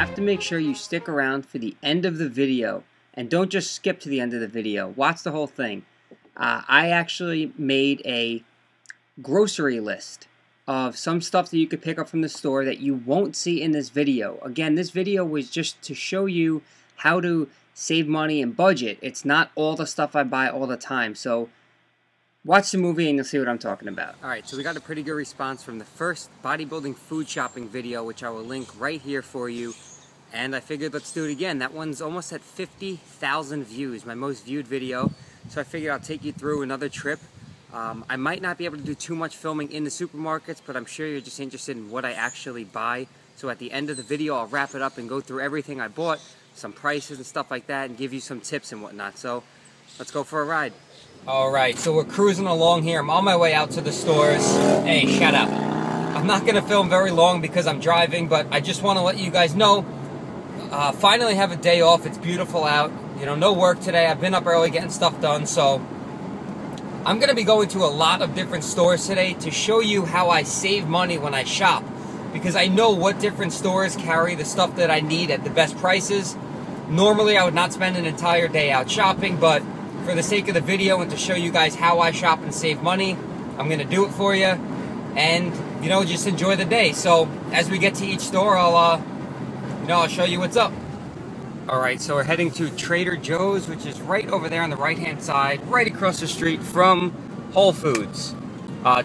have to make sure you stick around for the end of the video, and don't just skip to the end of the video. Watch the whole thing. I actually made a grocery list of some stuff that you could pick up from the store that you won't see in this video. Again, this video was just to show you how to save money and budget. It's not all the stuff I buy all the time. So watch the movie and you'll see what I'm talking about. Alright, so we got a pretty good response from the first bodybuilding food shopping video, which I will link right here for you. And I figured let's do it again. That one's almost at 50,000 views, my most viewed video. So I figured I'll take you through another trip. I might not be able to do too much filming in the supermarkets, but I'm sure you're just interested in what I actually buy. So at the end of the video, I'll wrap it up and go through everything I bought, some prices and stuff like that, and give you some tips and whatnot. So let's go for a ride. Alright, so we're cruising along here. I'm on my way out to the stores. Hey, shut up. I'm not going to film very long because I'm driving, but I just want to let you guys know, finally have a day off. It's beautiful out. You know, no work today. I've been up early getting stuff done, so I'm going to be going to a lot of different stores today to show you how I save money when I shop, because I know what different stores carry the stuff that I need at the best prices. Normally, I would not spend an entire day out shopping, but for the sake of the video and to show you guys how I shop and save money, I'm going to do it for you, and, you know, just enjoy the day. So as we get to each store, I'll show you what's up. Alright, so we're heading to Trader Joe's, which is right over there on the right-hand side, right across the street from Whole Foods.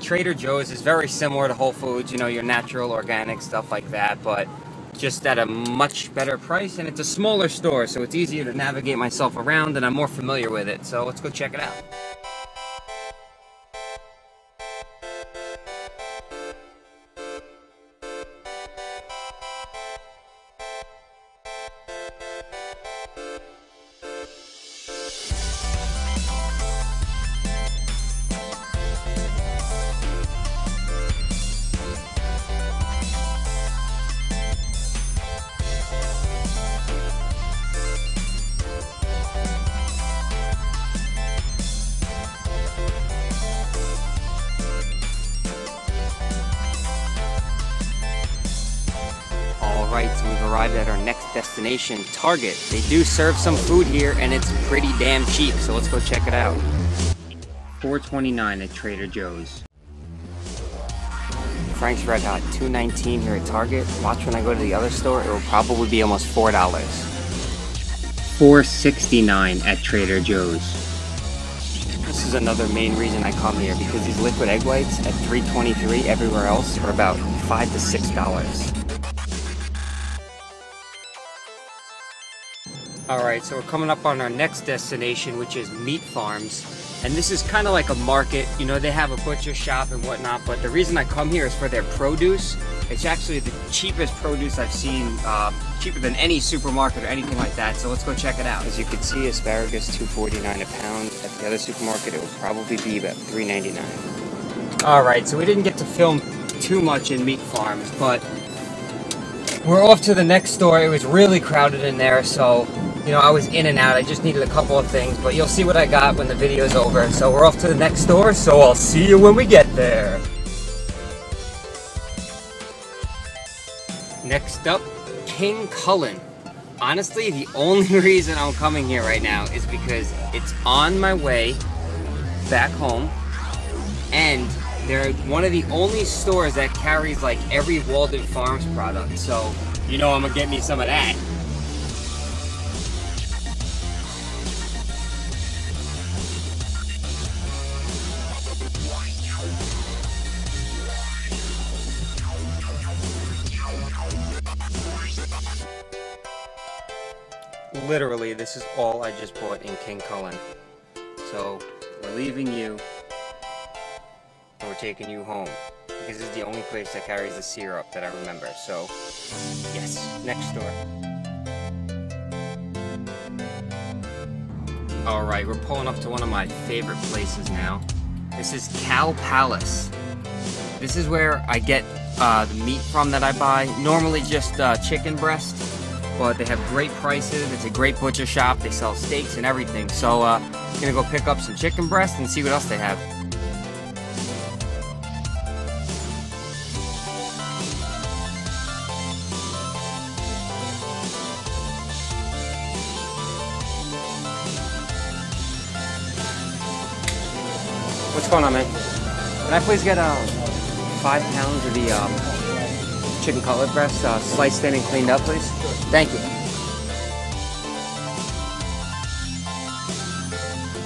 Trader Joe's is very similar to Whole Foods, you know, your natural, organic, stuff like that, but just at a much better price, and it's a smaller store, so it's easier to navigate myself around, and I'm more familiar with it, so let's go check it out. Alright, so we've arrived at our next destination, Target. They do serve some food here, and it's pretty damn cheap, so let's go check it out. $4.29 at Trader Joe's. Frank's Red Hot, $2.19 here at Target. Watch when I go to the other store, it will probably be almost $4. $4.69 at Trader Joe's. This is another main reason I come here, because these liquid egg whites at $3.23 everywhere else are about $5 to $6. Alright, so we're coming up on our next destination, which is meat farms. And this is kind of like a market. You know, they have a butcher shop and whatnot, but the reason I come here is for their produce. It's actually the cheapest produce I've seen, cheaper than any supermarket or anything like that, so let's go check it out. As you can see, asparagus $2.49 a pound. At the other supermarket, it will probably be about $3.99. Alright, so we didn't get to film too much in meat farms, but we're off to the next store. It was really crowded in there, so you know, I was in and out. I just needed a couple of things, but you'll see what I got when the video's over. So we're off to the next store, so I'll see you when we get there. Next up, King Cullen. Honestly, the only reason I'm coming here right now is because it's on my way back home, and they're one of the only stores that carries like every Walden Farms product. So, you know, I'm gonna get me some of that. Literally, this is all I just bought in King Cullen. So, we're leaving you, and we're taking you home. Because this is the only place that carries the syrup that I remember. So, yes, next store. Alright, we're pulling up to one of my favorite places now. This is Cow Palace. This is where I get the meat from that I buy. Normally just chicken breast. But they have great prices. It's a great butcher shop. They sell steaks and everything. So I'm gonna go pick up some chicken breast and see what else they have. What's going on, man? Can I please get 5 pounds of the chicken cutlet breast, sliced thin and cleaned up, please? Thank you.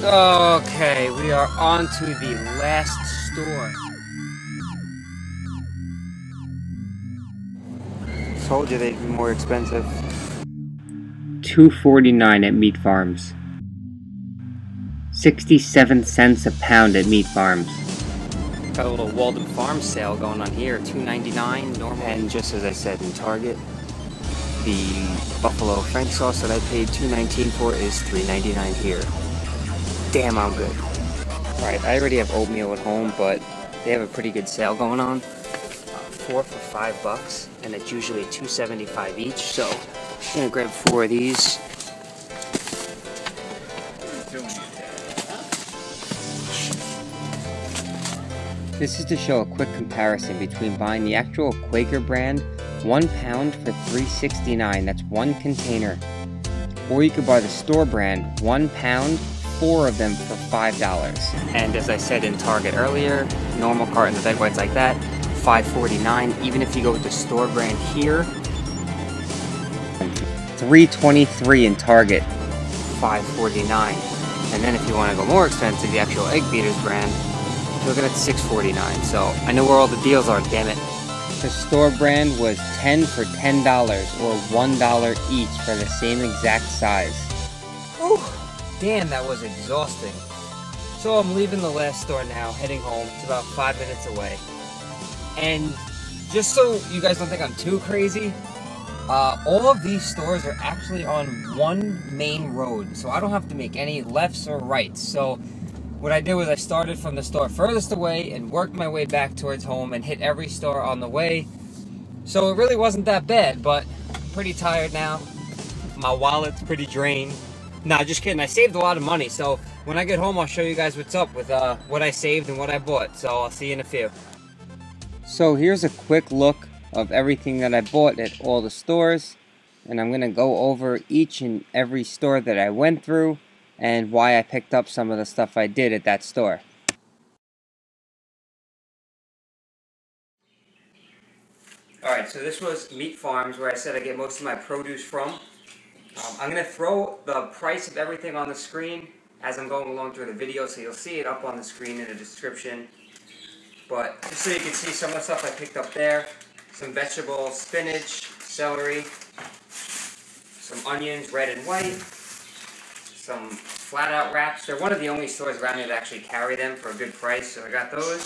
Okay, we are on to the last store. Told you they'd be more expensive. $2.49 at Meat Farms. 67 cents a pound at Meat Farms. Got a little Walden Farm sale going on here, $2.99 normal. And just as I said in Target, the buffalo French sauce that I paid $2.19 for is $3.99 here. Damn, I'm good. Alright, I already have oatmeal at home, but they have a pretty good sale going on. 4 for $5, and it's usually $2.75 each, so I'm gonna grab 4 of these. This is to show a quick comparison between buying the actual Quaker brand, 1 pound for $3.69, that's 1 container. Or you could buy the store brand, 1 pound, 4 of them for $5. And as I said in Target earlier, normal cartons of egg whites like that, $5.49. Even if you go with the store brand here, $3.23 in Target, $5.49. And then if you want to go more expensive, the actual Egg Beaters brand, you're looking at $6.49. So I know where all the deals are, damn it. The store brand was 10 for $10 or $1 each for the same exact size. Whew. Damn, that was exhausting. So I'm leaving the last store now, heading home. It's about 5 minutes away. And just so you guys don't think I'm too crazy, all of these stores are actually on one main road. So I don't have to make any lefts or rights. So what I did was I started from the store furthest away and worked my way back towards home and hit every store on the way. So it really wasn't that bad, but I'm pretty tired now. My wallet's pretty drained. Nah, just kidding. I saved a lot of money, so when I get home, I'll show you guys what's up with what I saved and what I bought. So I'll see you in a few. So here's a quick look of everything that I bought at all the stores, and I'm gonna go over each and every store that I went through and why I picked up some of the stuff I did at that store. Alright, so this was Meat Farms, where I said I get most of my produce from. I'm going to throw the price of everything on the screen as I'm going along through the video, so you'll see it up on the screen in the description. But just so you can see some of the stuff I picked up there, some vegetables, spinach, celery, some onions, red and white, some flat-out wraps. They're one of the only stores around here that actually carry them for a good price, so I got those.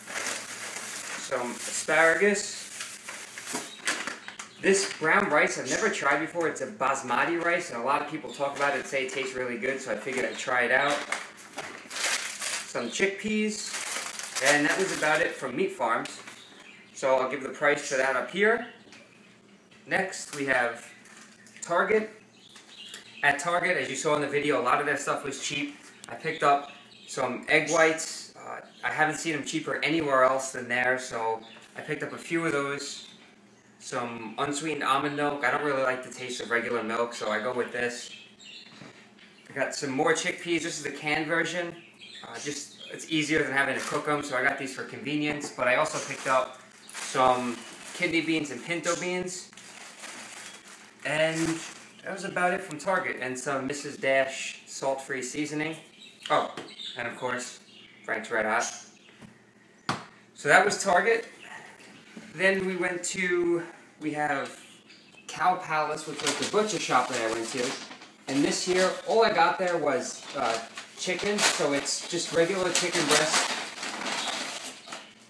Some asparagus. This brown rice I've never tried before. It's a basmati rice, and a lot of people talk about it and say it tastes really good, so I figured I'd try it out. Some chickpeas, and that was about it from Meat Farms. So I'll give the price for that up here. Next, we have Target. At Target, as you saw in the video, a lot of their stuff was cheap. I picked up some egg whites. I haven't seen them cheaper anywhere else than there, so I picked up a few of those. Some unsweetened almond milk. I don't really like the taste of regular milk, so I go with this. I got some more chickpeas. This is the canned version. It's easier than having to cook them, so I got these for convenience. But I also picked up some kidney beans and pinto beans. And that was about it from Target. And some Mrs. Dash salt-free seasoning. Oh, and of course, Frank's Red Hot. So that was Target. Then we have Cow Palace, which was the butcher shop that I went to. And this year, all I got there was chicken, so it's just regular chicken breast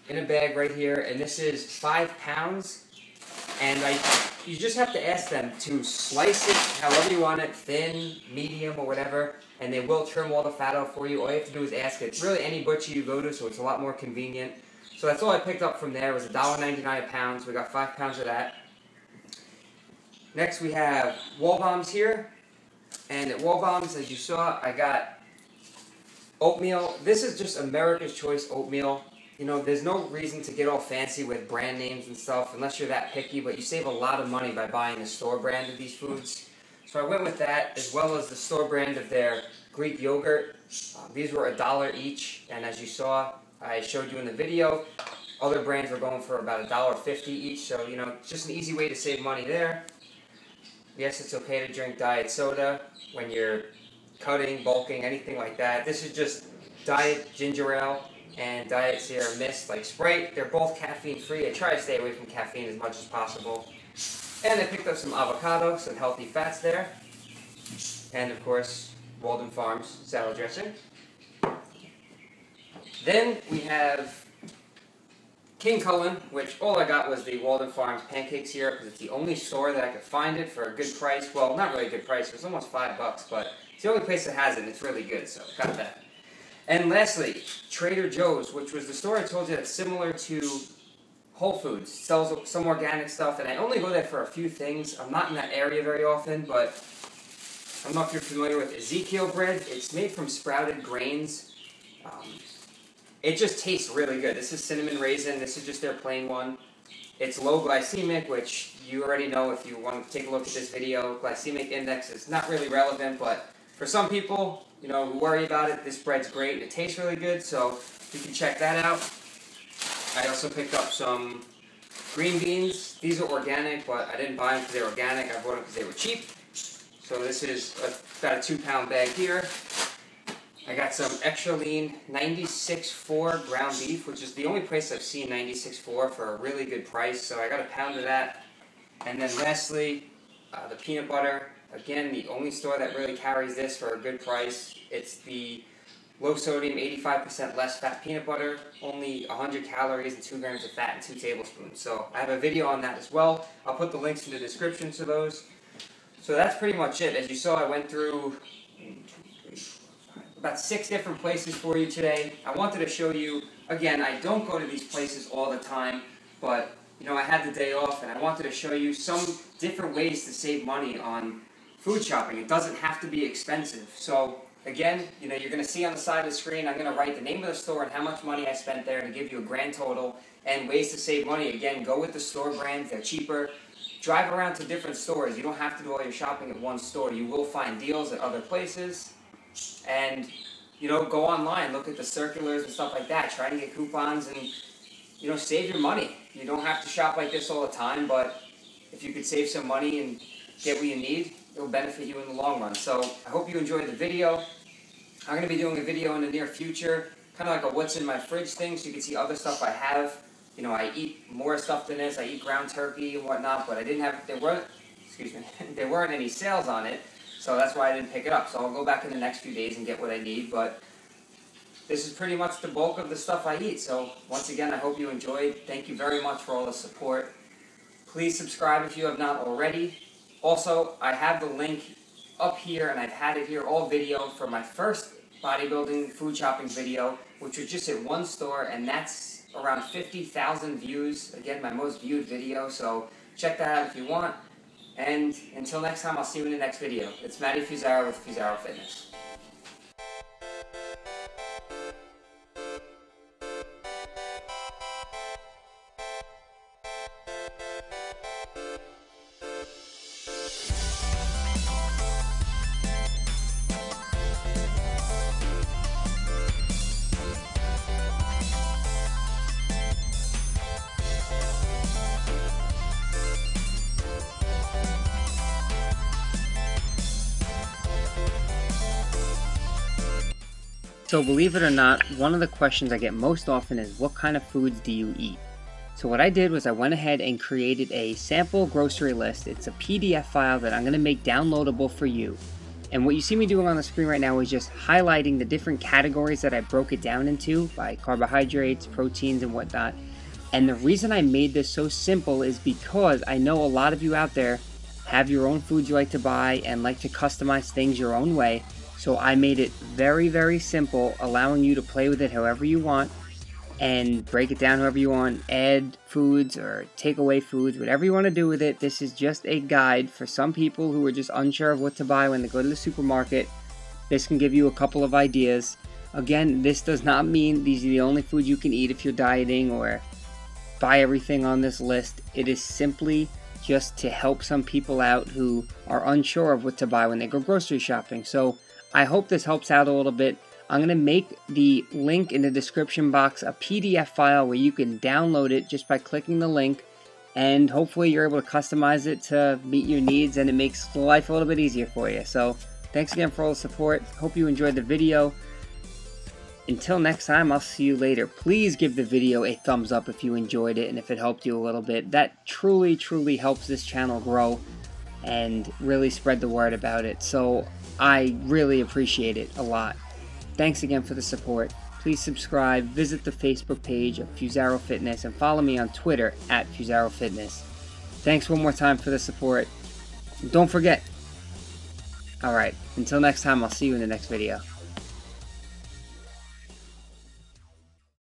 in a bag right here. And this is 5 pounds. And you just have to ask them to slice it however you want it, thin, medium, or whatever. And they will trim all the fat out for you. All you have to do is ask it. It's really any butcher you go to, so it's a lot more convenient. So that's all I picked up from there. It was $1.99 a pound, so we got 5 pounds of that. Next we have Wall Bombs here. And at Wall Bombs, as you saw, I got oatmeal. This is just America's Choice oatmeal. You know, there's no reason to get all fancy with brand names and stuff unless you're that picky, but you save a lot of money by buying the store brand of these foods. So I went with that, as well as the store brand of their Greek yogurt. These were $1 each, and as you saw, I showed you in the video, other brands were going for about $1.50 each, so you know, just an easy way to save money there. Yes, it's okay to drink diet soda when you're cutting, bulking, anything like that. This is just diet ginger ale and diet Sierra Mist, like Sprite. They're both caffeine free. I try to stay away from caffeine as much as possible. And I picked up some avocado, some healthy fats there. And of course, Walden Farms salad dressing. Then we have King Cullen, which all I got was the Walden Farms pancake syrup because it's the only store that I could find it for a good price. Well, not really a good price. It was almost $5, but it's the only place that has it, and it's really good, so got that. And lastly, Trader Joe's, which was the store I told you that's similar to Whole Foods. It sells some organic stuff, and I only go there for a few things. I'm not in that area very often, but I don't know if you're familiar with Ezekiel bread. It's made from sprouted grains. It just tastes really good. This is cinnamon raisin. This is just their plain one. It's low glycemic, which you already know if you want to take a look at this video. Glycemic index is not really relevant, but for some people, you know, who worry about it, this bread's great. It tastes really good, so you can check that out. I also picked up some green beans. These are organic, but I didn't buy them because they were organic. I bought them because they were cheap. So this is about a 2-pound bag here. I got some extra lean 96.4 ground beef, which is the only place I've seen 96.4 for a really good price. So I got a pound of that. And then lastly, the peanut butter. Again, the only store that really carries this for a good price. It's the low sodium, 85% less fat peanut butter, only 100 calories and 2 grams of fat and 2 tablespoons. So I have a video on that as well. I'll put the links in the description to those. So that's pretty much it. As you saw, I went through about 6 different places for you today. I wanted to show you, again, I don't go to these places all the time, but you know, I had the day off and I wanted to show you some different ways to save money on food shopping. It doesn't have to be expensive. So again, you know, you're going to see on the side of the screen, I'm going to write the name of the store and how much money I spent there to give you a grand total and ways to save money. Again, go with the store brands. They're cheaper. Drive around to different stores. You don't have to do all your shopping at one store. You will find deals at other places. And, you know, go online, look at the circulars and stuff like that. Try to get coupons and, you know, save your money. You don't have to shop like this all the time, but if you could save some money and get what you need, it will benefit you in the long run. So I hope you enjoyed the video. I'm going to be doing a video in the near future, kind of like a what's in my fridge thing, so you can see other stuff I have. You know, I eat more stuff than this. I eat ground turkey and whatnot, but I didn't have, there weren't any sales on it. So that's why I didn't pick it up. So I'll go back in the next few days and get what I need. But this is pretty much the bulk of the stuff I eat. So once again, I hope you enjoyed. Thank you very much for all the support. Please subscribe if you have not already. Also, I have the link up here, and I've had it here all video for my first bodybuilding food shopping video, which was just at one store, and that's around 50,000 views. Again, my most viewed video. So check that out if you want. And until next time, I'll see you in the next video. It's Matty Fusaro with Fusaro Fitness. So believe it or not, one of the questions I get most often is, what kind of foods do you eat? So what I did was I went ahead and created a sample grocery list. It's a PDF file that I'm going to make downloadable for you. And what you see me doing on the screen right now is just highlighting the different categories that I broke it down into by carbohydrates, proteins, and whatnot. And the reason I made this so simple is because I know a lot of you out there have your own foods you like to buy and like to customize things your own way. So I made it very, very simple, allowing you to play with it however you want and break it down however you want, add foods or take away foods, whatever you want to do with it. This is just a guide for some people who are just unsure of what to buy when they go to the supermarket. This can give you a couple of ideas. Again, this does not mean these are the only food you can eat if you're dieting or buy everything on this list. It is simply just to help some people out who are unsure of what to buy when they go grocery shopping. So I hope this helps out a little bit. I'm going to make the link in the description box a PDF file where you can download it just by clicking the link, and hopefully you're able to customize it to meet your needs and it makes life a little bit easier for you. So thanks again for all the support. Hope you enjoyed the video. Until next time, I'll see you later. Please give the video a thumbs up if you enjoyed it and if it helped you a little bit. That truly, truly helps this channel grow and really spread the word about it. So I really appreciate it a lot. Thanks again for the support. Please subscribe, visit the Facebook page of Fusaro Fitness, and follow me on Twitter at Fusaro Fitness. Thanks one more time for the support. And don't forget. Alright, until next time, I'll see you in the next video.